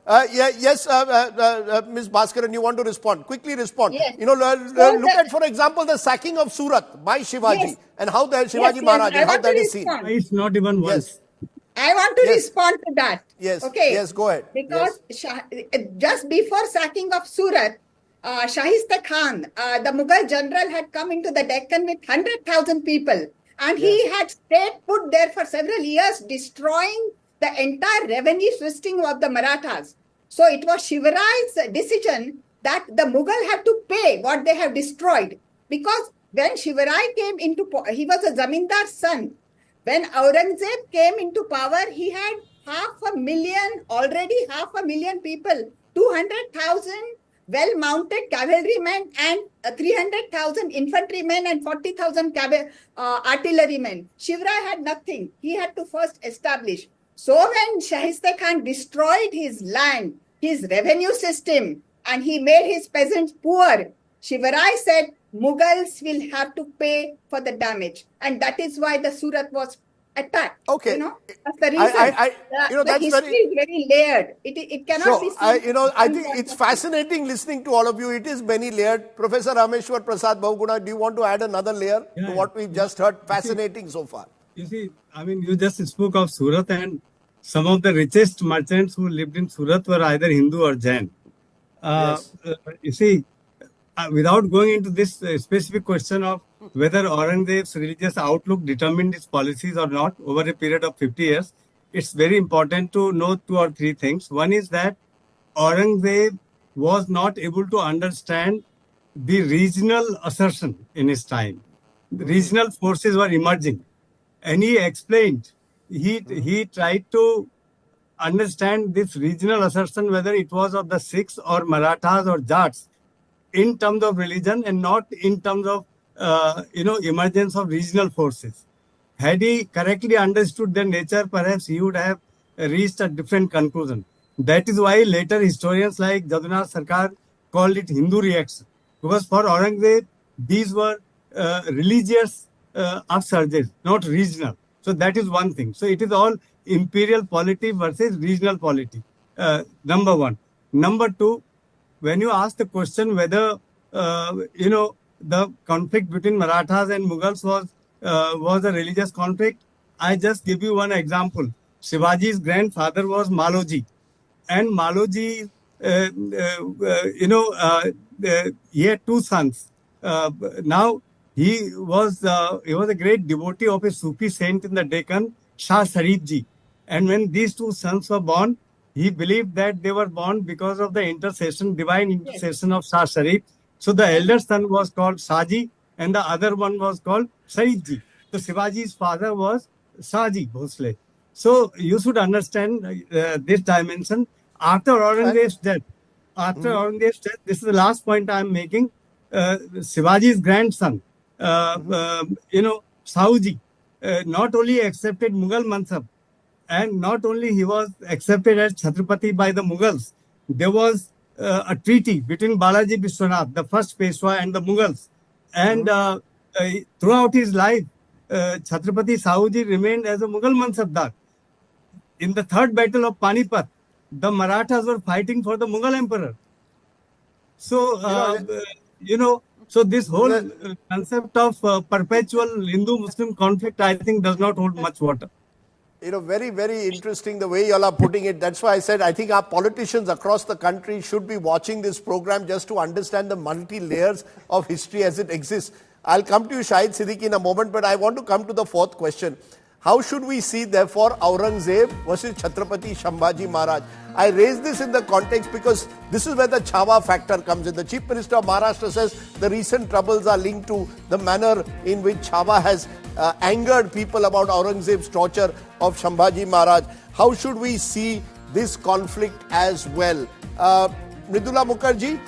Yes, Ms. Bhaskaran, you want to respond? Quickly respond. Yes. Look at, for example, the sacking of Surat by Shivaji, Yes. and how the Shivaji Yes, Maharaj, I and how want to that is seen. respond. It's not even once. Yes, I want to Yes. respond to that. yes, Okay. yes, go ahead. Because Yes. just before sacking of Surat, Shahista Khan, the Mughal general, had come into the Deccan with 100,000 people. And he had stayed put there for several years, destroying the entire revenue system of the Marathas. So it was Shivarai's decision that the Mughal have to pay what they have destroyed. Because when Shivarai came into, he was a Zamindar's son. When Aurangzeb came into power, he had already 500,000 people, 200,000 well-mounted cavalrymen and 300,000 infantrymen and 40,000 artillerymen. Shivrai had nothing. He had to first establish. So when Shahista Khan destroyed his land, his revenue system, and he made his peasants poor, Shivarai said, Mughals will have to pay for the damage. And that is why the Surat was attacked. Okay. That's the reason. The that's history is very layered. It cannot be seen. I think it's fascinating listening to all of you. It is many layered. Professor Rameshwar Prasad Bahuguna, do you want to add another layer to what we've just heard? Fascinating so far. You see, I mean, you just spoke of Surat, and some of the richest merchants who lived in Surat were either Hindu or Jain. Yes. You see, without going into this specific question of whether Aurangzeb's religious outlook determined his policies or not over a period of 50 years, it's very important to know 2 or 3 things. One is that Aurangzeb was not able to understand the regional assertion in his time. The regional forces were emerging, and he explained, he tried to understand this regional assertion, whether it was of the Sikhs or Marathas or Jats, in terms of religion and not in terms of emergence of regional forces. Had he correctly understood their nature, perhaps he would have reached a different conclusion. That is why later historians like Jadunath Sarkar called it Hindu reaction, because for Aurangzeb these were religious upsurges, not regional. So that is one thing. So it is all imperial polity versus regional polity. Number one. Number two, when you ask the question whether the conflict between Marathas and Mughals was a religious conflict, I just give you one example. Shivaji's grandfather was Maloji, and Maloji, he had 2 sons. Now he was a great devotee of a Sufi saint in the Deccan, Shah Sharif Ji, and when these 2 sons were born, he believed that they were born because of the divine intercession of Shah Sharif. So the elder son was called Shahji and the other one was called Sharifji. So Shivaji's father was Shahji Bhosle. So you should understand this dimension. After Aurangzeb's death, this is the last point I am making. Shivaji's grandson, Sahuji, not only accepted Mughal Mansab, and not only he was accepted as Chhatrapati by the Mughals, there was a treaty between Balaji Vishwanath, the first Peshwa, and the Mughals. And throughout his life, Chhatrapati Sahuji remained as a Mughal Mansabdar. In the 3rd battle of Panipat, the Marathas were fighting for the Mughal emperor. So, so this whole concept of perpetual Hindu-Muslim conflict, I think, does not hold much water. Very, very interesting the way you all are putting it. That's why I said I think our politicians across the country should be watching this program just to understand the multi-layers of history as it exists. I'll come to you, Shahid Siddiqui, in a moment, but I want to come to the 4th question. How should we see, therefore, Aurangzeb versus Chhatrapati Shambhaji Maharaj? I raise this in the context because this is where the Chhawa factor comes in. The Chief Minister of Maharashtra says the recent troubles are linked to the manner in which Chhawa has angered people about Aurangzeb's torture of Shambhaji Maharaj. How should we see this conflict as well? Mridula Mukherjee,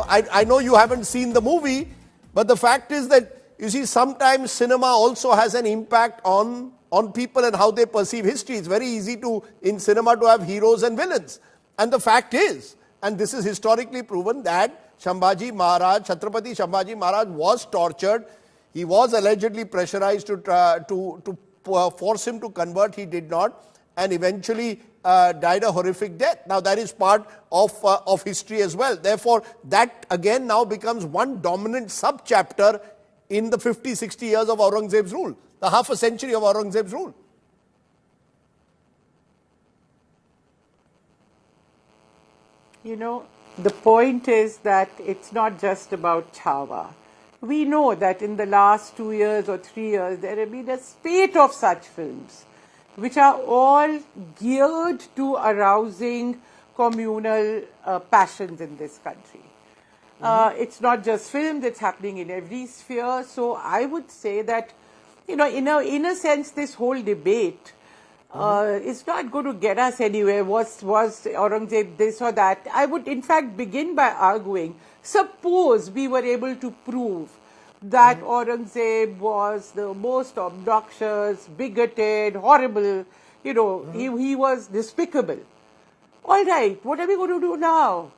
I know you haven't seen the movie, but the fact is that, you see, sometimes cinema also has an impact on people and how they perceive history. It's very easy in cinema to have heroes and villains. And the fact is, and this is historically proven, that Shambhaji Maharaj, Chhatrapati Shambhaji Maharaj was tortured. He was allegedly pressurized to force him to convert. He did not. And eventually died a horrific death. Now that is part of history as well. Therefore, that again now becomes one dominant sub-chapter in the 50, 60 years of Aurangzeb's rule, the half a century of Aurangzeb's rule. You know, the point is that it's not just about Chhawa. We know that in the last 2 years or 3 years, there have been a spate of such films, which are all geared to arousing communal passions in this country. It's not just films, it's happening in every sphere. So I would say that, you know, in a sense, this whole debate is not going to get us anywhere. Was Aurangzeb this or that? I would in fact begin by arguing, suppose we were able to prove that Aurangzeb was the most obnoxious, bigoted, horrible, you know, he was despicable. All right, what are we going to do now?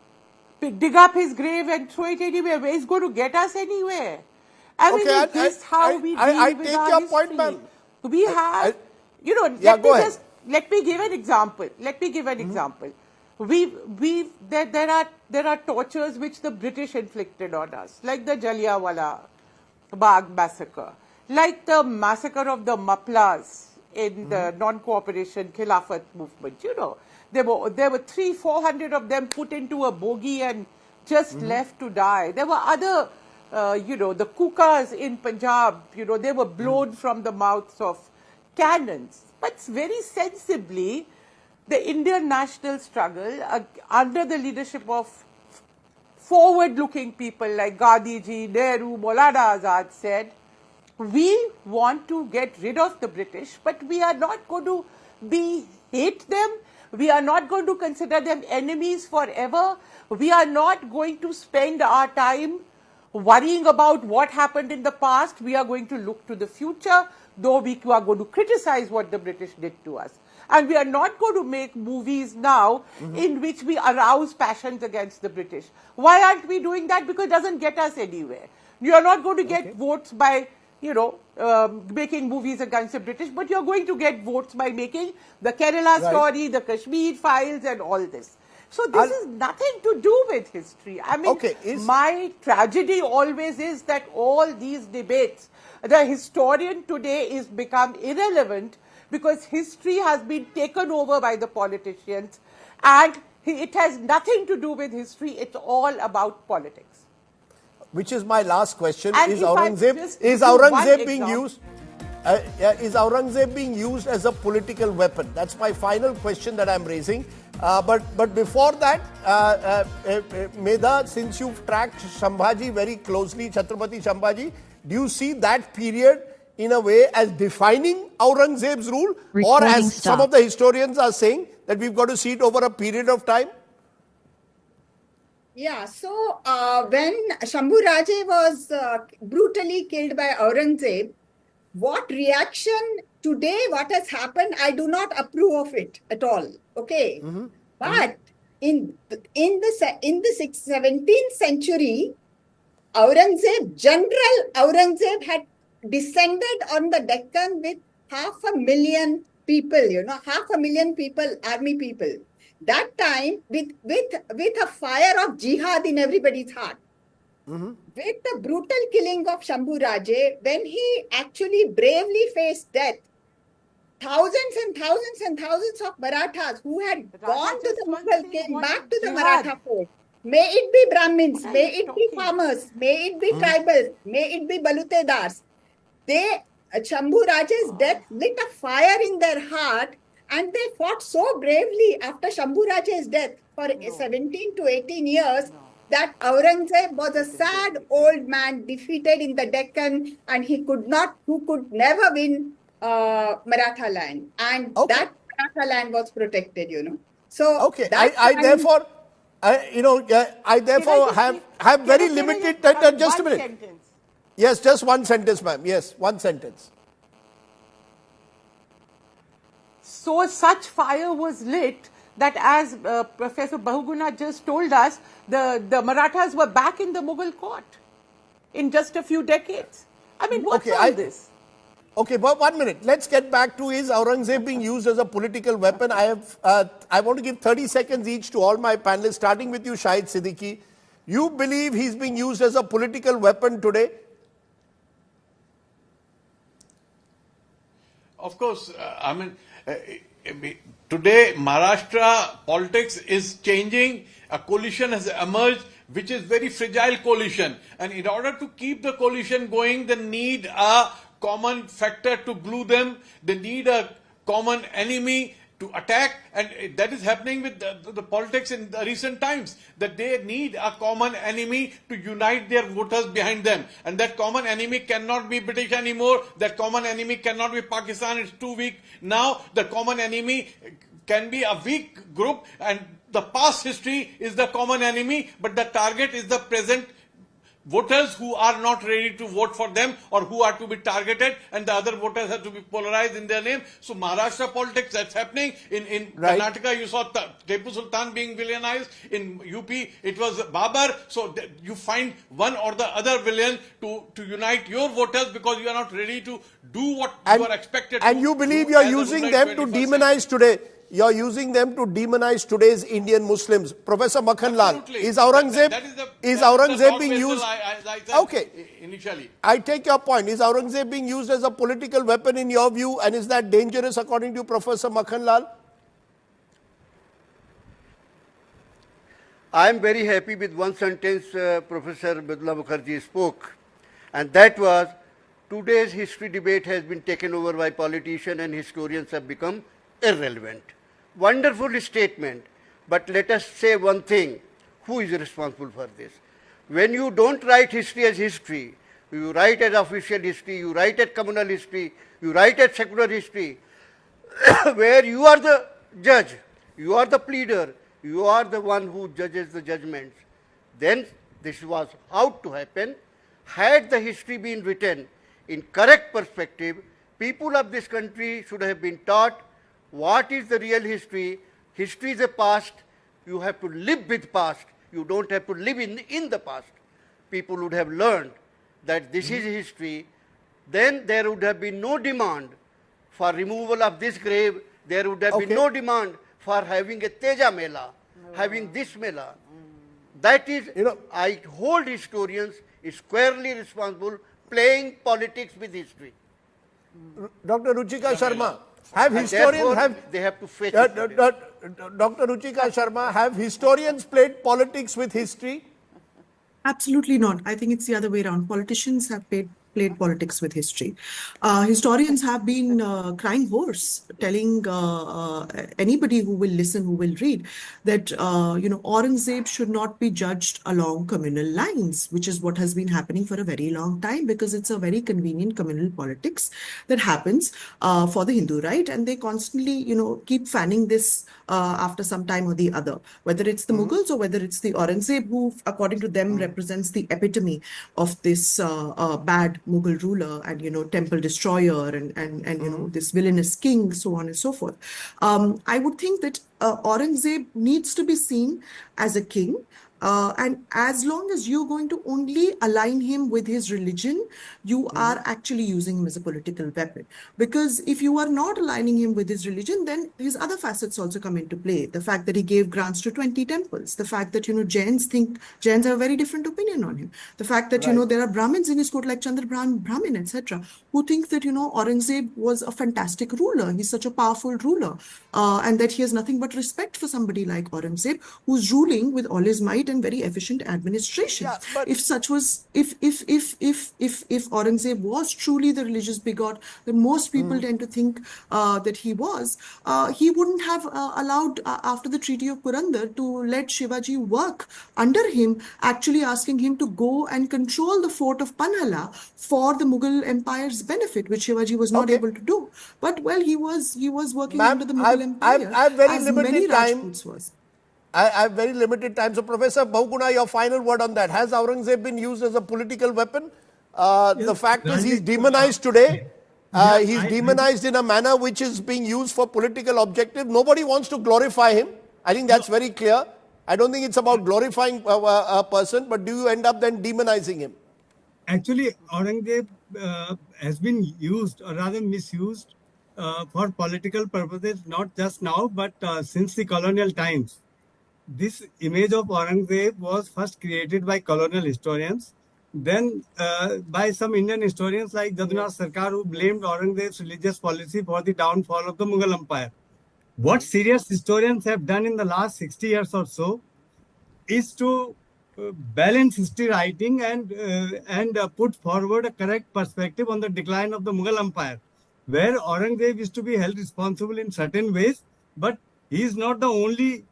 Dig up his grave and throw it anywhere? Where is going to get us anywhere? I mean, is this how we deal with our history? Point, ma'am. We have, you know, let me give an example. There are tortures which the British inflicted on us, like the Jallianwala Bagh massacre, like the massacre of the Maplas in the non-cooperation Khilafat movement. You know, there were 300-400 of them put into a bogie and just left to die. There were other, you know, the Kukas in Punjab, you know, they were blown from the mouths of cannons. But very sensibly, the Indian national struggle under the leadership of forward-looking people like Gandhiji, Nehru, Maulana Azad said, we want to get rid of the British, but we are not going to hate them. We are not going to consider them enemies forever. We are not going to spend our time worrying about what happened in the past. We are going to look to the future, though we are going to criticize what the British did to us. And we are not going to make movies now in which we arouse passions against the British. Why aren't we doing that? Because it doesn't get us anywhere. You are not going to get votes by, you know, making movies against the British, but you're going to get votes by making the Kerala story, the Kashmir files and all this. So this is nothing to do with history. I mean, my tragedy always is that all these debates, the historian today is become irrelevant because history has been taken over by the politicians and it has nothing to do with history. It's all about politics. Which is my last question. And is Aurangzeb being used as a political weapon? That's my final question that I'm raising. But before that, Medha, since you've tracked Shambhaji very closely, Chhatrapati Shambhaji, do you see that period in a way as defining Aurangzeb's rule? Or as some of the historians are saying, that we've got to see it over a period of time? Yeah, so when Shambhu was brutally killed by Aurangzeb, what reaction today, what has happened, I do not approve of it at all. Okay, but in the 17th century, General Aurangzeb had descended on the Deccan with 500,000 people, you know, 500,000 people, army people. That time, with a fire of jihad in everybody's heart, with the brutal killing of Shambhu Raje, when he actually bravely faced death, thousands and thousands and thousands of Marathas who had gone to the Mughal came back to the Maratha fort. May it be Brahmins, may it be farmers, may it be tribals, may it be Balutedars. Shambhu Raje's death lit a fire in their heart and they fought so bravely after Shambhu Raje's death for 17 to 18 years that Aurangzeb was a sad old man defeated in the Deccan and who could never win Maratha land. And that Maratha land was protected, you know. So, I therefore have very limited, just a minute. Sentence. Yes, just one sentence, ma'am. Yes, one sentence. So such fire was lit that, as Professor Bahuguna just told us, the Marathas were back in the Mughal court in just a few decades. I mean, what's all this? Okay, but 1 minute. Let's get back to, is Aurangzeb being used as a political weapon? I want to give 30 seconds each to all my panelists, starting with you, Shahid Siddiqui. You believe he's being used as a political weapon today? Of course, today Maharashtra politics is changing. A coalition has emerged, which is very fragile coalition. And in order to keep the coalition going, they need a common factor to glue them. They need a common enemy to attack, and that is happening with the politics in the recent times, that they need a common enemy to unite their voters behind them, and that common enemy cannot be British anymore, that common enemy cannot be Pakistan, it's too weak. Now the common enemy can be a weak group, and the past history is the common enemy, but the target is the present voters who are not ready to vote for them or who are to be targeted, and the other voters have to be polarized in their name. So Maharashtra politics, that's happening. In Right. Karnataka, you saw Tipu Sultan being villainized. In UP, it was Babar. So you find one or the other villain to unite your voters because you are not ready to do what you are expected to. And you believe do you're as a using ruler them in to 21st century. demonize today. You're using them to demonize today's Indian Muslims. Professor Makhanlal, Absolutely. is Aurangzeb, That is the Aurangzeb being dogmatism used? I said Okay. initially. I take your point. Is Aurangzeb being used as a political weapon in your view, and is that dangerous according to Professor Makhanlal? I am very happy with one sentence Professor Badula Mukherjee spoke, and that was, today's history debate has been taken over by politicians and historians have become irrelevant. Wonderful statement, but let us say one thing, who is responsible for this? When you don't write history as history, you write as official history, you write as communal history, you write as secular history, where you are the judge, you are the pleader, you are the one who judges the judgments, then this was out to happen. Had the history been written in correct perspective, people of this country should have been taught what is the real history. History is a past. You have to live with past. You don't have to live in the past. People would have learned that this is history. Then there would have been no demand for removal of this grave. There would have been no demand for having a Teja Mela, having this Mela. That is, I hold historians squarely responsible, playing politics with history. Dr. Ruchika Sharma, have historians they have to fetch Dr. Ruchika Sharma, have historians played politics with history? Absolutely not. I think it's the other way around. Politicians have played politics with history. Historians have been crying hoarse, telling anybody who will listen, who will read, that Aurangzeb should not be judged along communal lines, which is what has been happening for a very long time, because it's a very convenient communal politics that happens for the Hindu right, and they constantly keep fanning this after some time or the other, whether it's the Mughals or whether it's the Aurangzeb, who according to them represents the epitome of this bad Mughal ruler and temple destroyer and this villainous king, so on and so forth. I would think that Aurangzeb needs to be seen as a king. And as long as you're going to only align him with his religion, you are actually using him as a political weapon. Because if you are not aligning him with his religion, then his other facets also come into play. The fact that he gave grants to 20 temples, the fact that, Jains have a very different opinion on him. The fact that, there are Brahmins in his court like Chandra Brahmin, etc., who think that, Aurangzeb was a fantastic ruler. He's such a powerful ruler. And that he has nothing but respect for somebody like Aurangzeb, who's ruling with all his might and very efficient administration. Yeah, if Aurangzeb was truly the religious bigot that most people tend to think that he was, he wouldn't have allowed after the Treaty of Purandar to let Shivaji work under him, actually asking him to go and control the fort of Panhala for the Mughal Empire's benefit, which Shivaji was not able to do. But he was working under the Mughal Empire, I have very as limited many time. Rajputs was. I have very limited time. So, Professor Bahuguna, your final word on that. Has Aurangzeb been used as a political weapon? The fact is he's demonized today. He's demonized in a manner which is being used for political objective. Nobody wants to glorify him. I think that's very clear. I don't think it's about glorifying a person, but do you end up then demonizing him? Actually, Aurangzeb has been used, or rather misused, for political purposes, not just now, but since the colonial times. This image of Aurangzeb was first created by colonial historians, then by some Indian historians like Jadunath Sarkar, who blamed Aurangzeb's religious policy for the downfall of the Mughal Empire. What serious historians have done in the last 60 years or so is to balance history writing and put forward a correct perspective on the decline of the Mughal Empire, where Aurangzeb is to be held responsible in certain ways, but he is not the only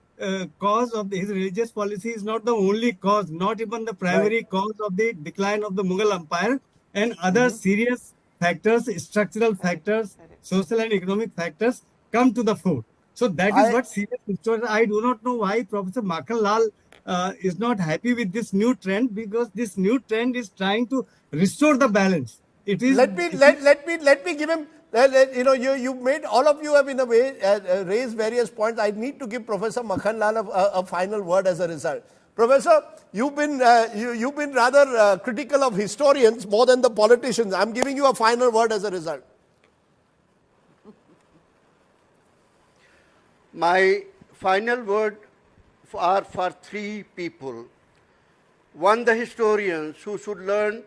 cause of his religious policy is not the only cause, not even the primary cause of the decline of the Mughal Empire, and other serious factors, structural factors, social and economic factors come to the fore. So that is what serious historians. I do not know why Professor Makhan Lal is not happy with this new trend, because this new trend is trying to restore the balance. It is. Let me give him. You know, you made, all of you have in a way raised various points. I need to give Professor Makhan Lal a final word as a result. Professor, you've been rather critical of historians more than the politicians. I'm giving you a final word as a result. My final word are for three people. One, the historians, who should learn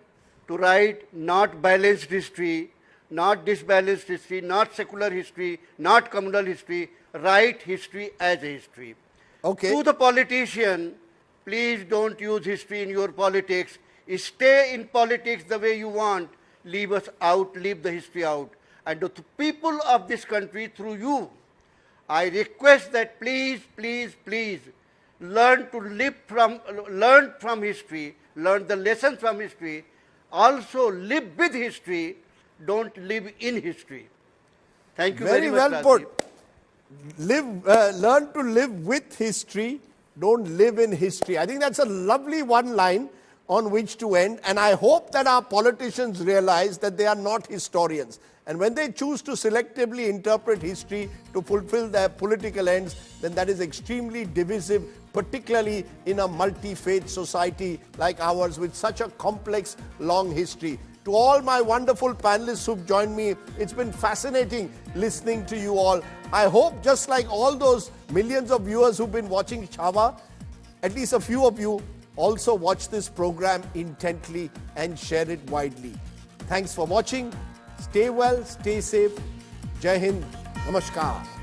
to write not balanced history, not disbalanced history, not secular history, not communal history, write history as a history. Okay. To the politician, please don't use history in your politics. Stay in politics the way you want. Leave us out, leave the history out. And to the people of this country, through you, I request that please, please, please learn from history, learn the lessons from history, also live with history, don't live in history. Thank you very much. Very well put. Learn to live with history, don't live in history. I think that's a lovely one line on which to end, and I hope that our politicians realize that they are not historians. And when they choose to selectively interpret history to fulfill their political ends, then that is extremely divisive, particularly in a multi-faith society like ours with such a complex, long history. To all my wonderful panelists who've joined me, it's been fascinating listening to you all. I hope, just like all those millions of viewers who've been watching Chhava, at least a few of you also watch this program intently and share it widely. Thanks for watching. Stay well, stay safe. Jai Hind. Namaskar.